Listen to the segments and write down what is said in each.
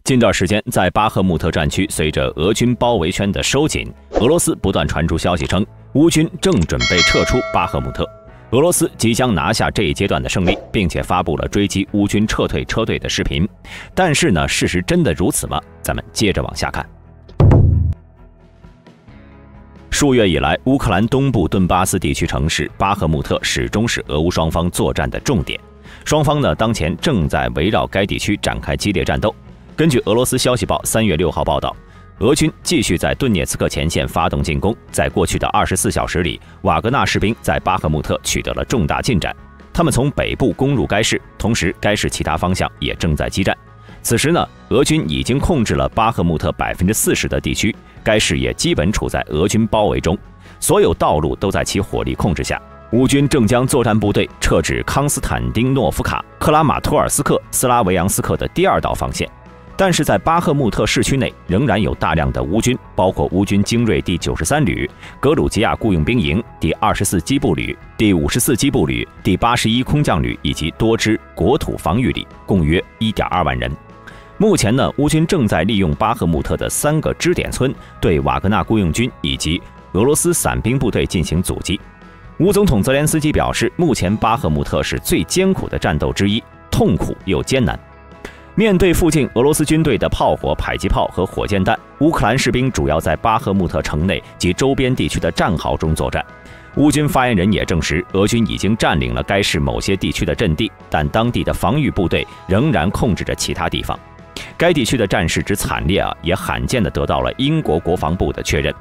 近段时间，在巴赫穆特战区，随着俄军包围圈的收紧，俄罗斯不断传出消息称，乌军正准备撤出巴赫穆特，俄罗斯即将拿下这一阶段的胜利，并且发布了追击乌军撤退车队的视频。但是呢，事实真的如此吗？咱们接着往下看。数月以来，乌克兰东部顿巴斯地区城市巴赫穆特始终是俄乌双方作战的重点。双方呢，当前正在围绕该地区展开激烈战斗。根据俄罗斯消息报3月6号报道，俄军继续在顿涅茨克前线发动进攻。在过去的24小时里，瓦格纳士兵在巴赫穆特取得了重大进展。他们从北部攻入该市，同时该市其他方向也正在激战。此时呢，俄军已经控制了巴赫穆特40%的地区，该市也基本处在俄军包围中，所有道路都在其火力控制下。乌军正将作战部队撤至康斯坦丁诺夫卡、克拉马托尔斯克、斯拉维扬斯克的第2道防线。但是在巴赫穆特市区内仍然有大量的乌军，包括乌军精锐第93旅、格鲁吉亚雇佣兵营、第24机步旅、第54机步旅、第81空降旅以及多支国土防御旅，共约1.2万人。目前呢，乌军正在利用巴赫穆特的3个支点村对瓦格纳雇佣军以及俄罗斯伞兵部队进行阻击。乌总统泽连斯基表示，目前巴赫穆特是最艰苦的战斗之一，痛苦又艰难。面对附近俄罗斯军队的炮火、迫击炮和火箭弹，乌克兰士兵主要在巴赫穆特城内及周边地区的战壕中作战。乌军发言人也证实，俄军已经占领了该市某些地区的阵地，但当地的防御部队仍然控制着其他地方。该地区的战事之惨烈也罕见地得到了英国国防部的确认。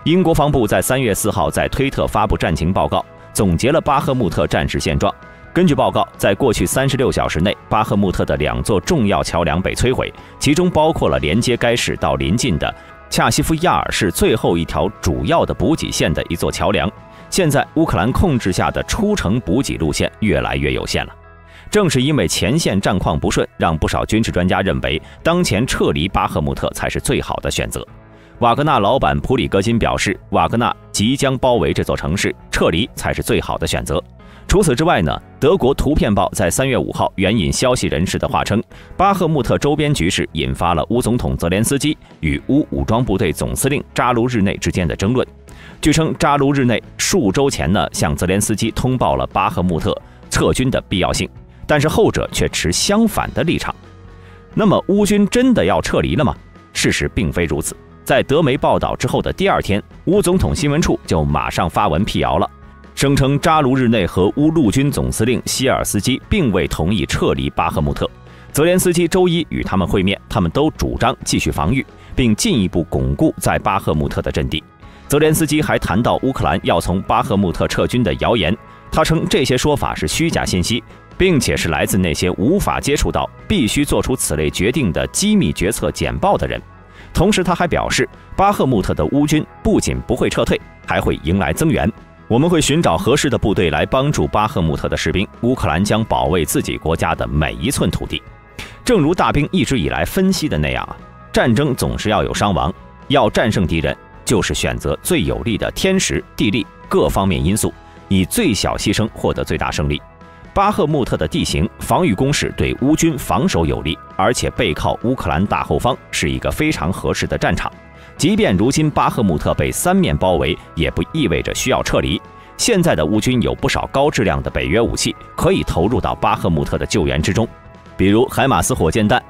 英国防部在3月4号在推特发布战情报告，总结了巴赫穆特战事现状。根据报告，在过去36小时内，巴赫穆特的2座重要桥梁被摧毁，其中包括了连接该市到邻近的恰西夫亚尔市最后一条主要的补给线的一座桥梁。现在，乌克兰控制下的出城补给路线越来越有限了。正是因为前线战况不顺，让不少军事专家认为，当前撤离巴赫穆特才是最好的选择。瓦格纳老板普里戈金表示，瓦格纳即将包围这座城市，撤离才是最好的选择。除此之外呢，德国图片报在3月5号援引消息人士的话称，巴赫穆特周边局势引发了乌总统泽连斯基与乌武装部队总司令扎卢日内之间的争论。据称，扎卢日内数周前呢向泽连斯基通报了巴赫穆特撤军的必要性，但是后者却持相反的立场。那么乌军真的要撤离了吗？事实并非如此。在德媒报道之后的第2天，乌总统新闻处就马上发文辟谣了，声称扎卢日内和乌陆军总司令希尔斯基并未同意撤离巴赫穆特。泽连斯基周一与他们会面，他们都主张继续防御，并进一步巩固在巴赫穆特的阵地。泽连斯基还谈到乌克兰要从巴赫穆特撤军的谣言，他称这些说法是虚假信息，并且是来自那些无法接触到必须做出此类决定的机密决策简报的人。同时他还表示，巴赫穆特的乌军不仅不会撤退，还会迎来增援。我们会寻找合适的部队来帮助巴赫穆特的士兵，乌克兰将保卫自己国家的每一寸土地。正如大兵一直以来分析的那样，战争总是要有伤亡，要战胜敌人，就是选择最有利的天时、地利各方面因素，以最小牺牲获得最大胜利。巴赫穆特的地形防御工事对乌军防守有利，而且背靠乌克兰大后方，是一个非常合适的战场。即便如今巴赫穆特被3面包围，也不意味着需要撤离。现在的乌军有不少高质量的北约武器可以投入到巴赫穆特的救援之中，比如海马斯火箭弹、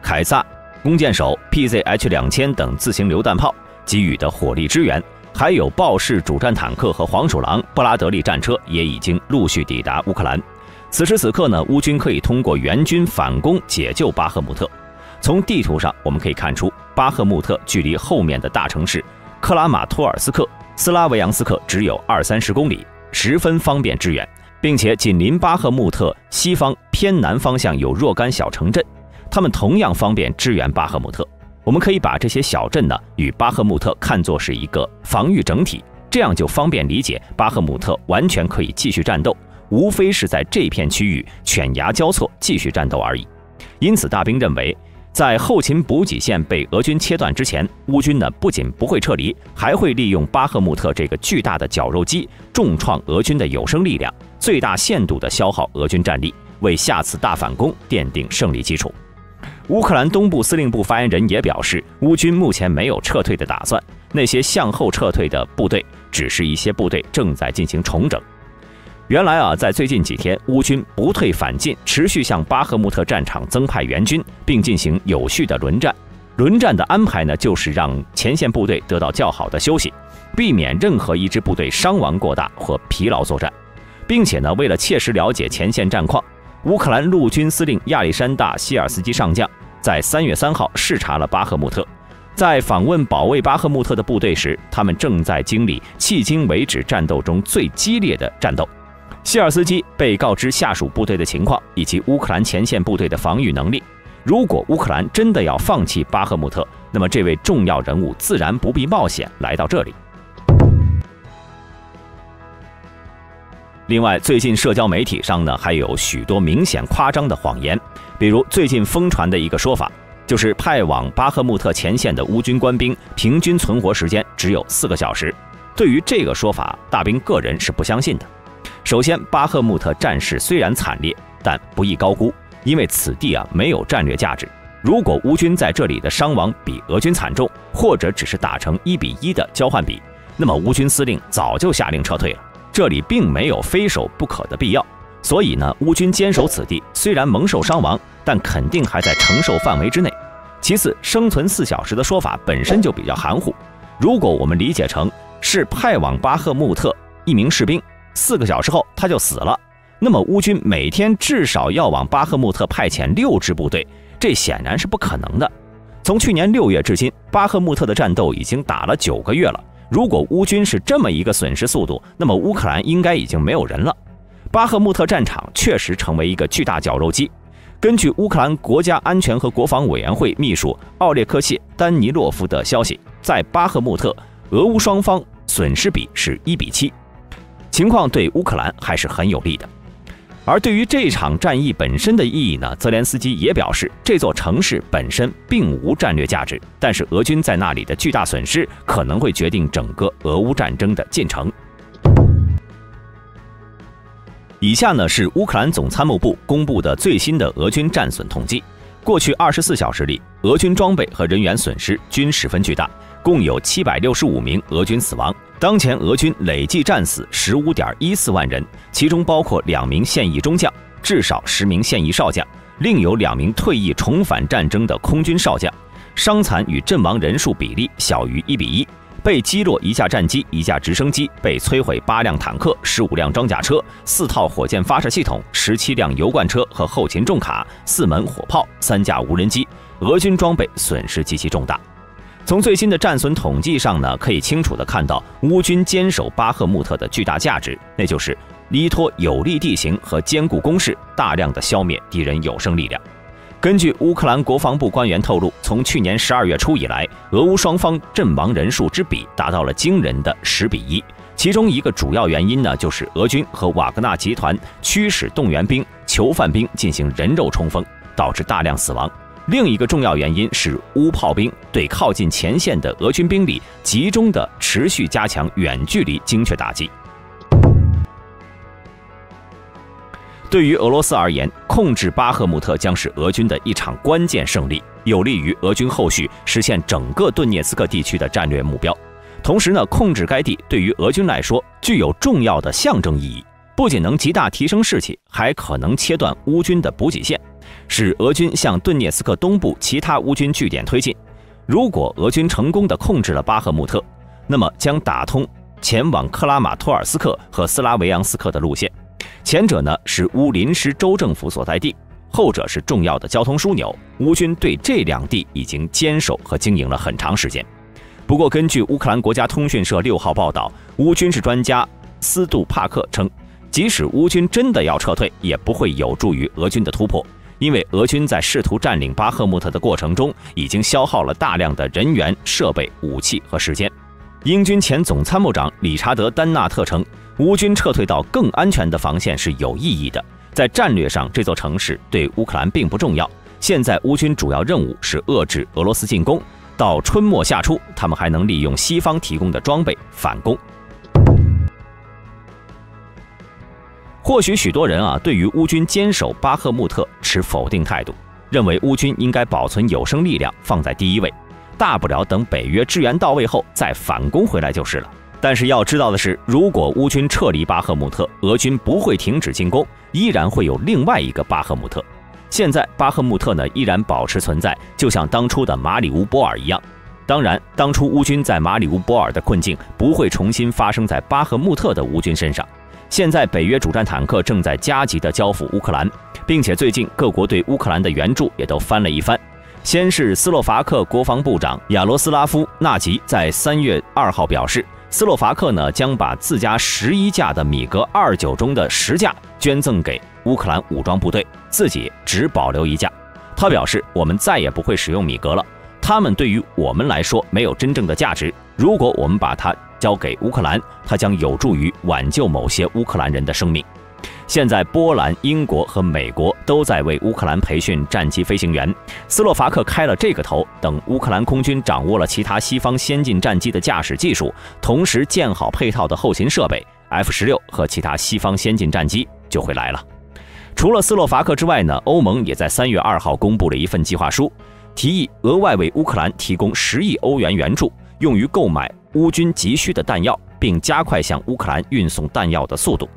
凯撒弓箭手、PZH-2000等自行榴弹炮给予的火力支援，还有豹式主战坦克和黄鼠狼、布拉德利战车也已经陆续抵达乌克兰。此时此刻呢，乌军可以通过援军反攻解救巴赫穆特。从地图上我们可以看出，巴赫穆特距离后面的大城市克拉马托尔斯克、斯拉维扬斯克只有20-30公里，十分方便支援，并且紧邻巴赫穆特西方偏南方向有若干小城镇，他们同样方便支援巴赫穆特。我们可以把这些小镇呢与巴赫穆特看作是一个防御整体，这样就方便理解巴赫穆特完全可以继续战斗，无非是在这片区域犬牙交错继续战斗而已。因此大兵认为，在后勤补给线被俄军切断之前，乌军呢不仅不会撤离，还会利用巴赫穆特这个巨大的绞肉机重创俄军的有生力量，最大限度地消耗俄军战力，为下次大反攻奠定胜利基础。乌克兰东部司令部发言人也表示，乌军目前没有撤退的打算，那些向后撤退的部队只是一些部队正在进行重整。原来在最近几天，乌军不退反进，持续向巴赫穆特战场增派援军，并进行有序的轮战。轮战的安排呢，就是让前线部队得到较好的休息，避免任何一支部队伤亡过大或疲劳作战，并且呢，为了切实了解前线战况，乌克兰陆军司令亚历山大·希尔斯基上将在3月3号视察了巴赫穆特。在访问保卫巴赫穆特的部队时，他们正在经历迄今为止战斗中最激烈的战斗。希尔斯基被告知下属部队的情况以及乌克兰前线部队的防御能力。如果乌克兰真的要放弃巴赫穆特，那么这位重要人物自然不必冒险来到这里。另外，最近社交媒体上呢，还有许多明显夸张的谎言，比如最近疯传的一个说法，就是派往巴赫穆特前线的乌军官兵平均存活时间只有4个小时。对于这个说法，大兵个人是不相信的。首先，巴赫穆特战事虽然惨烈，但不宜高估，因为此地没有战略价值。如果乌军在这里的伤亡比俄军惨重，或者只是打成1:1的交换比，那么乌军司令早就下令撤退了。这里并没有非守不可的必要，所以呢，乌军坚守此地，虽然蒙受伤亡，但肯定还在承受范围之内。其次，生存4小时的说法本身就比较含糊。如果我们理解成是派往巴赫穆特一名士兵4个小时后他就死了，那么乌军每天至少要往巴赫穆特派遣6支部队，这显然是不可能的。从去年6月至今，巴赫穆特的战斗已经打了9个月了。如果乌军是这么一个损失速度，那么乌克兰应该已经没有人了。巴赫穆特战场确实成为一个巨大绞肉机。根据乌克兰国家安全和国防委员会秘书奥列克谢·丹尼洛夫的消息，在巴赫穆特，俄乌双方损失比是1:7，情况对乌克兰还是很有利的。而对于这场战役本身的意义呢，泽连斯基也表示，这座城市本身并无战略价值，但是俄军在那里的巨大损失可能会决定整个俄乌战争的进程。以下呢是乌克兰总参谋部公布的最新的俄军战损统计。过去24小时里，俄军装备和人员损失均十分巨大，共有765名俄军死亡。当前俄军累计战死15.14万人，其中包括2名现役中将，至少10名现役少将，另有2名退役重返战争的空军少将。伤残与阵亡人数比例小于1:1，被击落1架战机、1架直升机，被摧毁8辆坦克、15辆装甲车、4套火箭发射系统、17辆油罐车和后勤重卡、4门火炮、3架无人机。俄军装备损失极其重大。从最新的战损统计上呢，可以清楚地看到乌军坚守巴赫穆特的巨大价值，那就是依托有利地形和坚固工事，大量地消灭敌人有生力量。根据乌克兰国防部官员透露，从去年12月初以来，俄乌双方阵亡人数之比达到了惊人的10:1。其中一个主要原因呢，就是俄军和瓦格纳集团驱使动员兵、囚犯兵进行人肉冲锋，导致大量死亡。另一个重要原因是乌炮兵对靠近前线的俄军兵力集中的持续加强远距离精确打击。对于俄罗斯而言，控制巴赫穆特将是俄军的一场关键胜利，有利于俄军后续实现整个顿涅茨克地区的战略目标。同时呢，控制该地对于俄军来说具有重要的象征意义，不仅能极大提升士气，还可能切断乌军的补给线，使俄军向顿涅茨克东部其他乌军据点推进。如果俄军成功地控制了巴赫穆特，那么将打通前往克拉马托尔斯克和斯拉维扬斯克的路线。前者呢是乌临时州政府所在地，后者是重要的交通枢纽。乌军对这两地已经坚守和经营了很长时间。不过，根据乌克兰国家通讯社6号报道，乌军事专家斯杜帕克称，即使乌军真的要撤退，也不会有助于俄军的突破，因为俄军在试图占领巴赫穆特的过程中，已经消耗了大量的人员、设备、武器和时间。英军前总参谋长理查德·丹纳特称，乌军撤退到更安全的防线是有意义的。在战略上，这座城市对乌克兰并不重要。现在乌军主要任务是遏制俄罗斯进攻，到春末夏初，他们还能利用西方提供的装备反攻。或许许多人对于乌军坚守巴赫穆特持否定态度，认为乌军应该保存有生力量放在第一位，大不了等北约支援到位后再反攻回来就是了。但是要知道的是，如果乌军撤离巴赫穆特，俄军不会停止进攻，依然会有另外一个巴赫穆特。现在巴赫穆特呢依然保持存在，就像当初的马里乌波尔一样。当然，当初乌军在马里乌波尔的困境不会重新发生在巴赫穆特的乌军身上。现在北约主战坦克正在加急地交付乌克兰，并且最近各国对乌克兰的援助也都翻了一番。先是斯洛伐克国防部长亚罗斯拉夫·纳吉在3月2号表示，斯洛伐克呢将把自家11架的米格29中的10架捐赠给乌克兰武装部队，自己只保留1架。他表示，我们再也不会使用米格了，他们对于我们来说没有真正的价值。如果我们把它交给乌克兰，它将有助于挽救某些乌克兰人的生命。现在波兰、英国和美国都在为乌克兰培训战机飞行员，斯洛伐克开了这个头，等乌克兰空军掌握了其他西方先进战机的驾驶技术，同时建好配套的后勤设备， F-16和其他西方先进战机就会来了。除了斯洛伐克之外呢，欧盟也在3月2号公布了一份计划书，提议额外为乌克兰提供10亿欧元援助，用于购买乌军急需的弹药，并加快向乌克兰运送弹药的速度。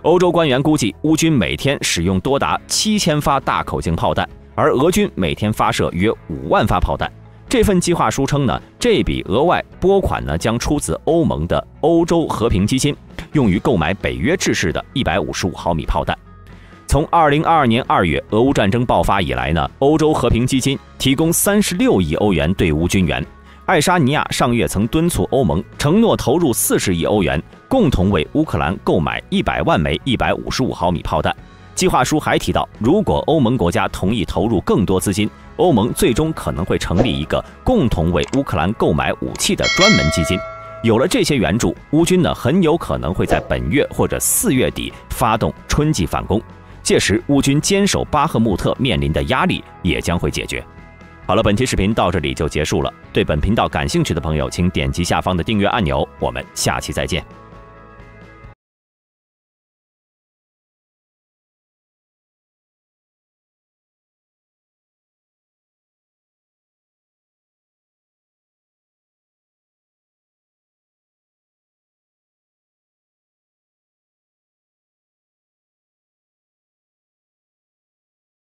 欧洲官员估计，乌军每天使用多达7000发大口径炮弹，而俄军每天发射约5万发炮弹。这份计划书称呢，这笔额外拨款呢将出自欧盟的欧洲和平基金，用于购买北约制式的155毫米炮弹。从2022年2月俄乌战争爆发以来呢，欧洲和平基金提供36亿欧元对乌军援。爱沙尼亚上月曾敦促欧盟承诺投入40亿欧元，共同为乌克兰购买100万枚155毫米炮弹。计划书还提到，如果欧盟国家同意投入更多资金，欧盟最终可能会成立一个共同为乌克兰购买武器的专门基金。有了这些援助，乌军呢很有可能会在本月或者4月底发动春季反攻，届时乌军坚守巴赫穆特面临的压力也将会解决。好了，本期视频到这里就结束了。对本频道感兴趣的朋友，请点击下方的订阅按钮。我们下期再见。